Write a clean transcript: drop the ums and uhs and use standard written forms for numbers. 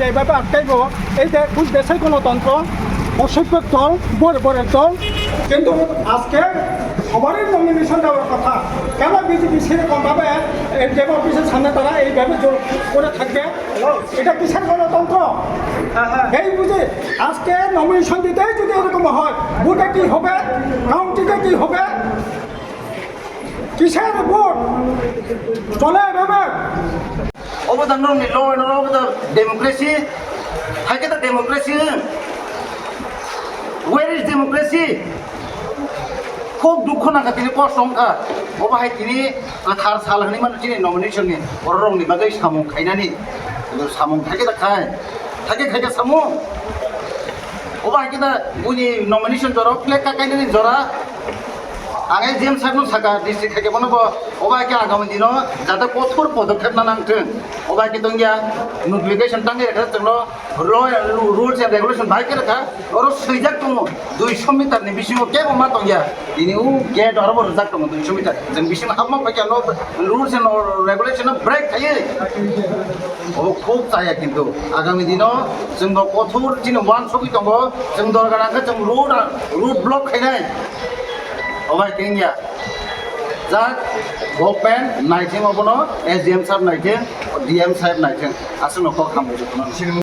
এইভাবে আটকাইব এই যে দেশের গণতন্ত্র অসভ্য দল বরের দল কিন্তু আজকে সবারই নমিনেশন দেওয়ার কথা কেন বিজেপি সেরকমভাবে ডেপ অফিসের সামনে তারা এইভাবে জোর করে থাকবে এটা কিসের গণতন্ত্র এই বুঝে আজকে নমিনেশন দিতেই যদি এরকম হয় ভোটে কি হবে কাউন্টিতে কি হবে কিসের ভোট চলে এভাবে অবদান ডেমোক্রেসি থাকে তো ডেমোক্রেসি where is democracy খুব দুঃখ নাকা তিনি কষ্টংখা অবাহাই তিনি থার সাল হানি মানে তিনি নমিনেশননি অরংনি বাগै সামু খাইনানি সামু থাকে তা থাকে সামু অবাহাই কিনা উনি নমিনেশন জরা ফ্লেগ কাকাইনানি জরা आगे जेम साइड साका डिस्ट्रिक्ट खाके बनबो ओबाके आगामी दिनो जाते कठोर पदक्षेप ना नांगथों ओबाके दंगिया नोटिफिकेशन टांगे रेखा तंगलो रुल्स एंड रेगुलेशन बाइक रेखा और सैजाक दङ 200 मिटार नि बिसिङो केबो मा दंगिया दिनि उ गेट अरबो रजाक दङ 200 मिटार जों बिसिङ हाबमा फाके no rules and regulation break थायो ओ खूब जाया किन्तु आगामी दिनो जोंबो कठोर दिनो वान सबै दङ जों दरगाराखौ जों रुट ब्लक खायनाय ओबाय केंगिया जा गभर्नमेंट नाइथिं अबनो एसडीएम साहब नाइथिं डीएम साहब नाइथिं आसु नखौ खामो